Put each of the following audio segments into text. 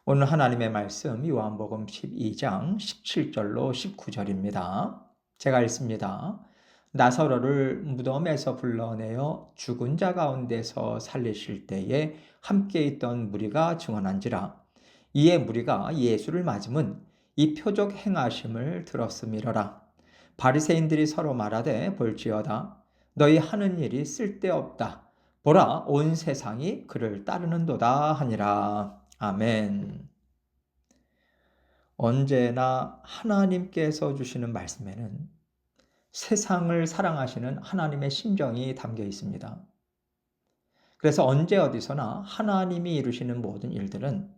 오늘 하나님의 말씀 요한복음 12장 17절로 19절입니다. 제가 읽습니다. 나사로를 무덤에서 불러내어 죽은 자 가운데서 살리실 때에 함께 있던 무리가 증언한지라. 이에 무리가 예수를 맞음은 이 표적 행하심을 들었음이러라. 바리새인들이 서로 말하되 볼지어다. 너희 하는 일이 쓸데없다. 보라, 온 세상이 그를 따르는도다 하니라. 아멘. 언제나 하나님께서 주시는 말씀에는 세상을 사랑하시는 하나님의 심정이 담겨 있습니다. 그래서 언제 어디서나 하나님이 이루시는 모든 일들은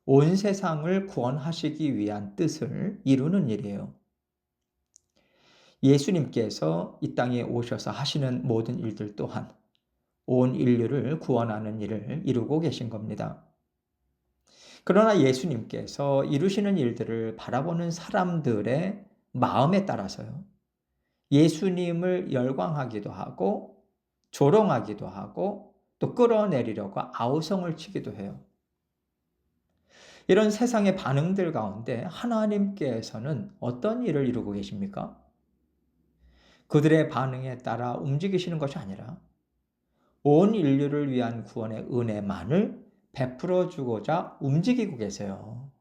온 세상을 구원하시기 위한 뜻을 이루는 일이에요. 예수님께서 이 땅에 오셔서 하시는 모든 일들 또한 온 인류를 구원하는 일을 이루고 계신 겁니다. 그러나 예수님께서 이루시는 일들을 바라보는 사람들의 마음에 따라서요. 예수님을 열광하기도 하고 조롱하기도 하고 또 끌어내리려고 아우성을 치기도 해요. 이런 세상의 반응들 가운데 하나님께서는 어떤 일을 이루고 계십니까? 그들의 반응에 따라 움직이시는 것이 아니라 온 인류를 위한 구원의 은혜만을 베풀어 주고자 움직이고 계세요.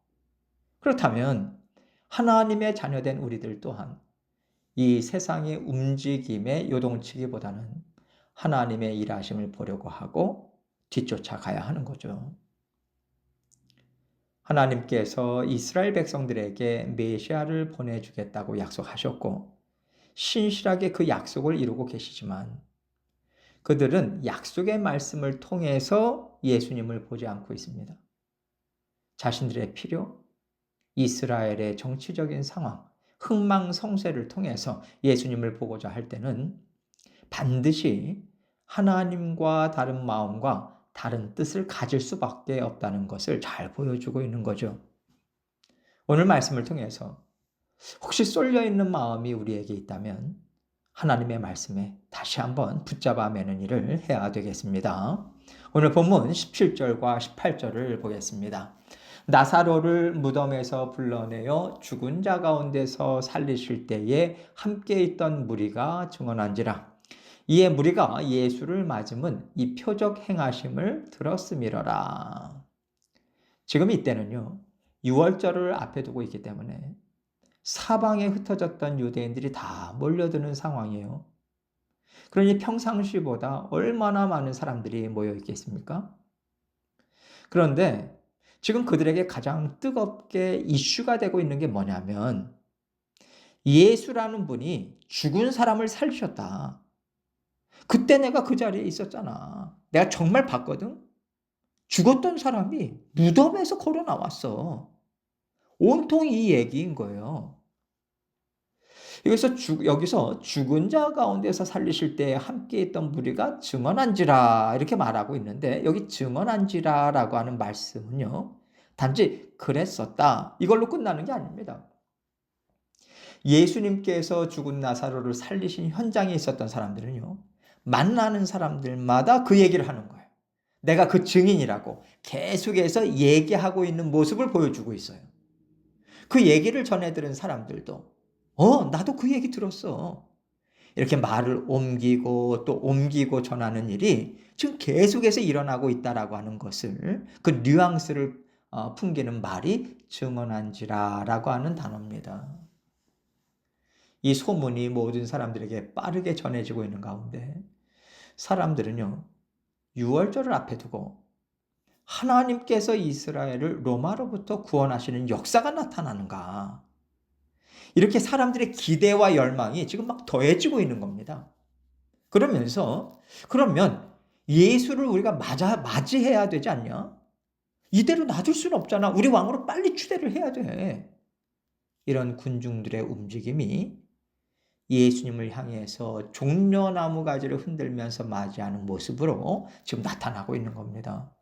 그렇다면 하나님의 자녀된 우리들 또한 이 세상의 움직임에 요동치기보다는 하나님의 일하심을 보려고 하고 뒤쫓아가야 하는 거죠. 하나님께서 이스라엘 백성들에게 메시아를 보내주겠다고 약속하셨고 신실하게 그 약속을 이루고 계시지만 그들은 약속의 말씀을 통해서 예수님을 보지 않고 있습니다. 자신들의 필요, 이스라엘의 정치적인 상황, 흥망성쇠를 통해서 예수님을 보고자 할 때는 반드시 하나님과 다른 마음과 다른 뜻을 가질 수밖에 없다는 것을 잘 보여주고 있는 거죠. 오늘 말씀을 통해서 혹시 쏠려 있는 마음이 우리에게 있다면 하나님의 말씀에 다시 한번 붙잡아 매는 일을 해야 되겠습니다. 오늘 본문 17절과 18절을 보겠습니다. 나사로를 무덤에서 불러내어 죽은 자 가운데서 살리실 때에 함께 있던 무리가 증언한지라. 이에 무리가 예수를 맞음은 이 표적 행하심을 들었음이러라. 지금 이때는요, 유월절을 앞에 두고 있기 때문에 사방에 흩어졌던 유대인들이 다 몰려드는 상황이에요. 그러니 평상시보다 얼마나 많은 사람들이 모여 있겠습니까? 그런데 지금 그들에게 가장 뜨겁게 이슈가 되고 있는 게 뭐냐면 예수라는 분이 죽은 사람을 살리셨다. 그때 내가 그 자리에 있었잖아. 내가 정말 봤거든. 죽었던 사람이 무덤에서 걸어 나왔어. 온통 이 얘기인 거예요. 여기서 죽은 자 가운데서 살리실 때 함께 있던 무리가 증언한지라 이렇게 말하고 있는데 여기 증언한지라라고 하는 말씀은요. 단지 그랬었다. 이걸로 끝나는 게 아닙니다. 예수님께서 죽은 나사로를 살리신 현장에 있었던 사람들은요. 만나는 사람들마다 그 얘기를 하는 거예요. 내가 그 증인이라고 계속해서 얘기하고 있는 모습을 보여주고 있어요. 그 얘기를 전해 들은 사람들도 나도 그 얘기 들었어. 이렇게 말을 옮기고 또 옮기고 전하는 일이 지금 계속해서 일어나고 있다라고 하는 것을 그 뉘앙스를 풍기는 말이 증언한지라라고 하는 단어입니다. 이 소문이 모든 사람들에게 빠르게 전해지고 있는 가운데 사람들은요. 유월절을 앞에 두고 하나님께서 이스라엘을 로마로부터 구원하시는 역사가 나타나는가. 이렇게 사람들의 기대와 열망이 지금 막 더해지고 있는 겁니다. 그러면 예수를 우리가 맞이해야 되지 않냐? 이대로 놔둘 수는 없잖아. 우리 왕으로 빨리 추대를 해야 돼. 이런 군중들의 움직임이 예수님을 향해서 종려나무 가지를 흔들면서 맞이하는 모습으로 지금 나타나고 있는 겁니다.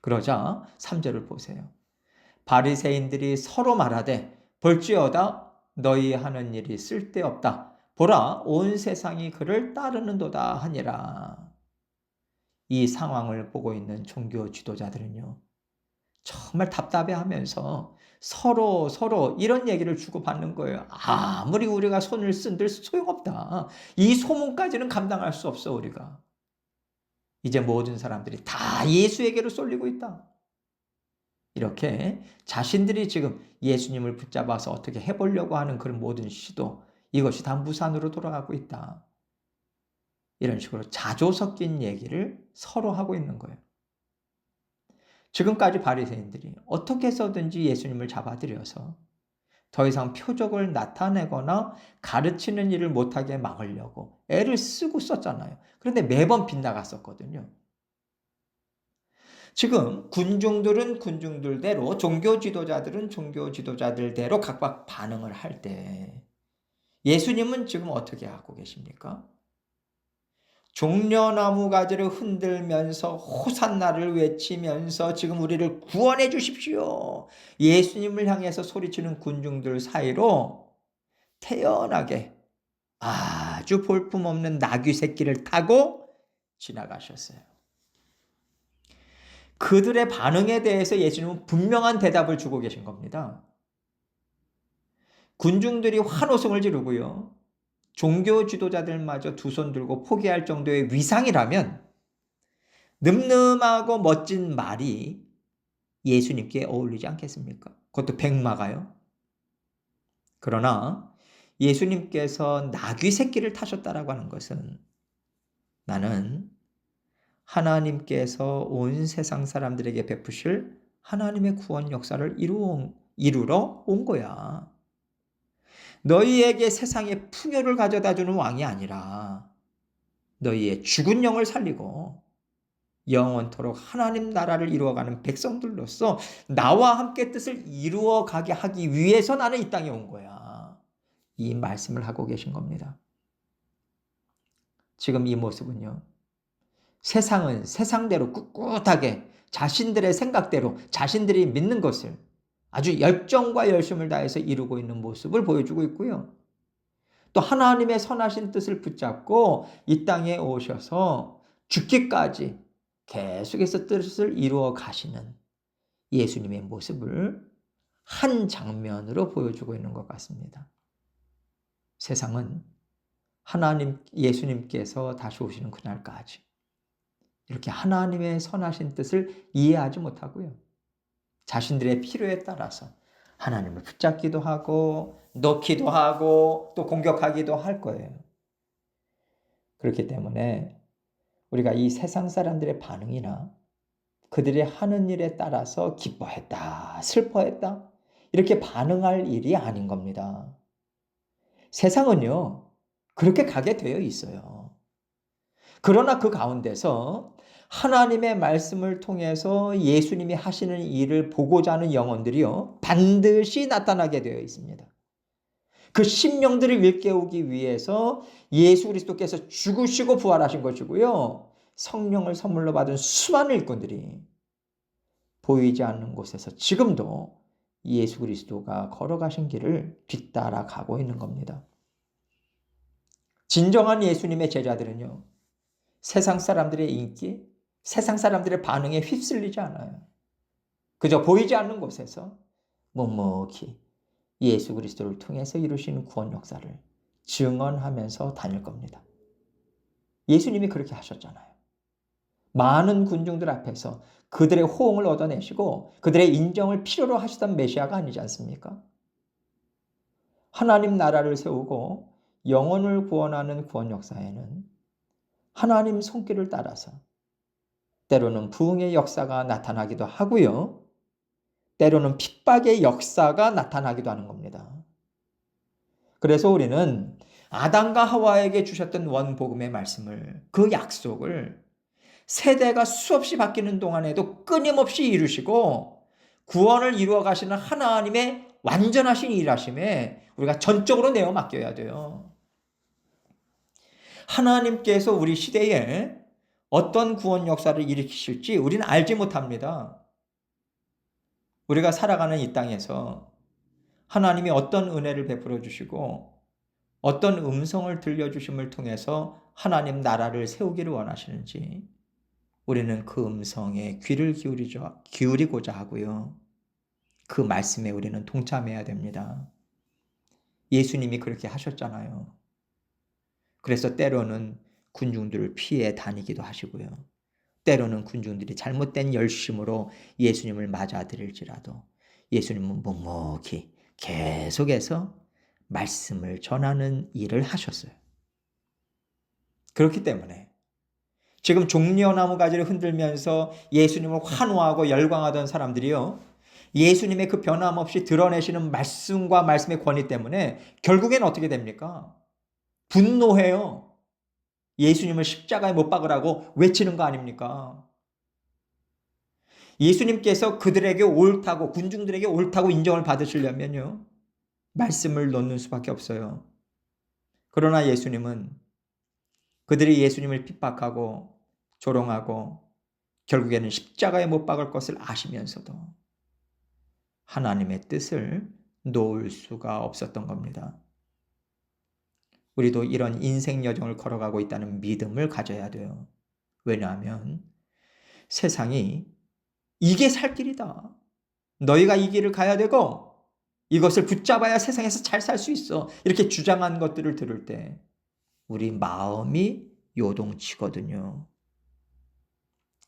그러자 3절을 보세요. 바리새인들이 서로 말하되 볼지어다 너희 하는 일이 쓸데없다. 보라 온 세상이 그를 따르는도다 하니라. 이 상황을 보고 있는 종교 지도자들은요. 정말 답답해하면서 서로 이런 얘기를 주고받는 거예요. 아무리 우리가 손을 쓴들 소용없다. 이 소문까지는 감당할 수 없어 우리가. 이제 모든 사람들이 다 예수에게로 쏠리고 있다. 이렇게 자신들이 지금 예수님을 붙잡아서 어떻게 해보려고 하는 그런 모든 시도, 이것이 다 무산으로 돌아가고 있다. 이런 식으로 자조 섞인 얘기를 서로 하고 있는 거예요. 지금까지 바리새인들이 어떻게 해서든지 예수님을 잡아들여서 더 이상 표적을 나타내거나 가르치는 일을 못하게 막으려고 애를 쓰고 썼잖아요. 그런데 매번 빗나갔었거든요. 지금 군중들은 군중들대로, 종교 지도자들은 종교 지도자들대로 각각 반응을 할 때 예수님은 지금 어떻게 하고 계십니까? 종려나무 가지를 흔들면서 호산나를 외치면서 지금 우리를 구원해 주십시오. 예수님을 향해서 소리치는 군중들 사이로 태연하게 아주 볼품없는 나귀 새끼를 타고 지나가셨어요. 그들의 반응에 대해서 예수님은 분명한 대답을 주고 계신 겁니다. 군중들이 환호성을 지르고요. 종교 지도자들마저 두 손 들고 포기할 정도의 위상이라면 늠름하고 멋진 말이 예수님께 어울리지 않겠습니까? 그것도 백마가요. 그러나 예수님께서 나귀 새끼를 타셨다라고 하는 것은 나는 하나님께서 온 세상 사람들에게 베푸실 하나님의 구원 역사를 이루러 온 거야. 너희에게 세상의 풍요를 가져다 주는 왕이 아니라 너희의 죽은 영을 살리고 영원토록 하나님 나라를 이루어가는 백성들로서 나와 함께 뜻을 이루어가게 하기 위해서 나는 이 땅에 온 거야. 이 말씀을 하고 계신 겁니다. 지금 이 모습은요. 세상은 세상대로 꿋꿋하게 자신들의 생각대로 자신들이 믿는 것을 아주 열정과 열심을 다해서 이루고 있는 모습을 보여주고 있고요. 또 하나님의 선하신 뜻을 붙잡고 이 땅에 오셔서 죽기까지 계속해서 뜻을 이루어 가시는 예수님의 모습을 한 장면으로 보여주고 있는 것 같습니다. 세상은 예수님께서 다시 오시는 그날까지 이렇게 하나님의 선하신 뜻을 이해하지 못하고요. 자신들의 필요에 따라서 하나님을 붙잡기도 하고 놓기도 하고 또 공격하기도 할 거예요. 그렇기 때문에 우리가 이 세상 사람들의 반응이나 그들이 하는 일에 따라서 기뻐했다, 슬퍼했다 이렇게 반응할 일이 아닌 겁니다. 세상은요 그렇게 가게 되어 있어요. 그러나 그 가운데서 하나님의 말씀을 통해서 예수님이 하시는 일을 보고자 하는 영혼들이요 반드시 나타나게 되어 있습니다. 그 심령들을 일깨우기 위해서 예수 그리스도께서 죽으시고 부활하신 것이고요. 성령을 선물로 받은 수많은 일꾼들이 보이지 않는 곳에서 지금도 예수 그리스도가 걸어가신 길을 뒤따라 가고 있는 겁니다. 진정한 예수님의 제자들은요. 세상 사람들의 인기, 세상 사람들의 반응에 휩쓸리지 않아요. 그저 보이지 않는 곳에서 묵묵히 예수 그리스도를 통해서 이루시는 구원 역사를 증언하면서 다닐 겁니다. 예수님이 그렇게 하셨잖아요. 많은 군중들 앞에서 그들의 호응을 얻어내시고 그들의 인정을 필요로 하시던 메시아가 아니지 않습니까? 하나님 나라를 세우고 영혼을 구원하는 구원 역사에는 하나님 손길을 따라서 때로는 부흥의 역사가 나타나기도 하고요. 때로는 핍박의 역사가 나타나기도 하는 겁니다. 그래서 우리는 아담과 하와에게 주셨던 원복음의 말씀을, 그 약속을 세대가 수없이 바뀌는 동안에도 끊임없이 이루시고 구원을 이루어 가시는 하나님의 완전하신 일하심에 우리가 전적으로 내어 맡겨야 돼요. 하나님께서 우리 시대에 어떤 구원 역사를 일으키실지 우리는 알지 못합니다. 우리가 살아가는 이 땅에서 하나님이 어떤 은혜를 베풀어 주시고 어떤 음성을 들려주심을 통해서 하나님 나라를 세우기를 원하시는지 우리는 그 음성에 귀를 기울이고자 하고요. 그 말씀에 우리는 동참해야 됩니다. 예수님이 그렇게 하셨잖아요. 그래서 때로는 군중들을 피해 다니기도 하시고요. 때로는 군중들이 잘못된 열심으로 예수님을 맞아들일지라도 예수님은 묵묵히 계속해서 말씀을 전하는 일을 하셨어요. 그렇기 때문에 지금 종려나무 가지를 흔들면서 예수님을 환호하고 열광하던 사람들이요, 예수님의 그 변함없이 드러내시는 말씀과 말씀의 권위 때문에 결국엔 어떻게 됩니까? 분노해요. 예수님을 십자가에 못 박으라고 외치는 거 아닙니까? 예수님께서 그들에게 옳다고, 군중들에게 옳다고 인정을 받으시려면요, 말씀을 놓는 수밖에 없어요. 그러나 예수님은 그들이 예수님을 핍박하고 조롱하고 결국에는 십자가에 못 박을 것을 아시면서도 하나님의 뜻을 놓을 수가 없었던 겁니다. 우리도 이런 인생 여정을 걸어가고 있다는 믿음을 가져야 돼요. 왜냐하면 세상이 이게 살 길이다, 너희가 이 길을 가야 되고 이것을 붙잡아야 세상에서 잘 살 수 있어, 이렇게 주장한 것들을 들을 때 우리 마음이 요동치거든요.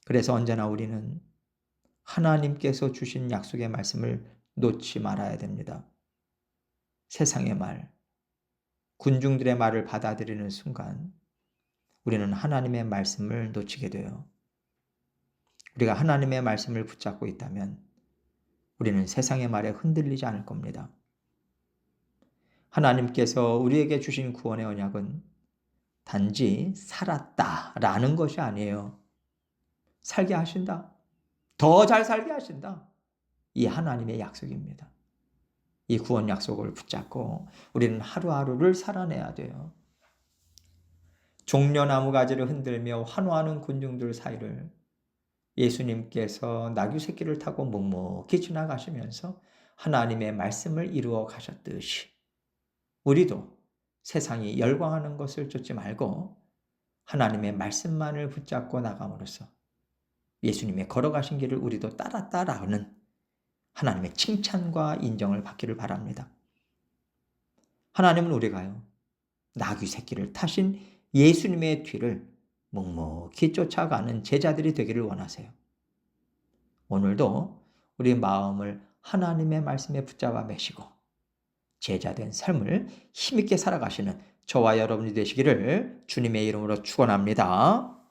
그래서 언제나 우리는 하나님께서 주신 약속의 말씀을 놓지 말아야 됩니다. 세상의 말, 군중들의 말을 받아들이는 순간 우리는 하나님의 말씀을 놓치게 돼요. 우리가 하나님의 말씀을 붙잡고 있다면 우리는 세상의 말에 흔들리지 않을 겁니다. 하나님께서 우리에게 주신 구원의 언약은 단지 살았다라는 것이 아니에요. 살게 하신다. 더 잘 살게 하신다. 이 하나님의 약속입니다. 이 구원 약속을 붙잡고 우리는 하루하루를 살아내야 돼요. 종려나무 가지를 흔들며 환호하는 군중들 사이를 예수님께서 나귀 새끼를 타고 묵묵히 지나가시면서 하나님의 말씀을 이루어 가셨듯이 우리도 세상이 열광하는 것을 쫓지 말고 하나님의 말씀만을 붙잡고 나감으로써 예수님의 걸어가신 길을 우리도 따라가는 하나님의 칭찬과 인정을 받기를 바랍니다. 하나님은 우리가요, 나귀 새끼를 타신 예수님의 뒤를 묵묵히 쫓아가는 제자들이 되기를 원하세요. 오늘도 우리 마음을 하나님의 말씀에 붙잡아 매시고 제자된 삶을 힘있게 살아가시는 저와 여러분이 되시기를 주님의 이름으로 축원합니다.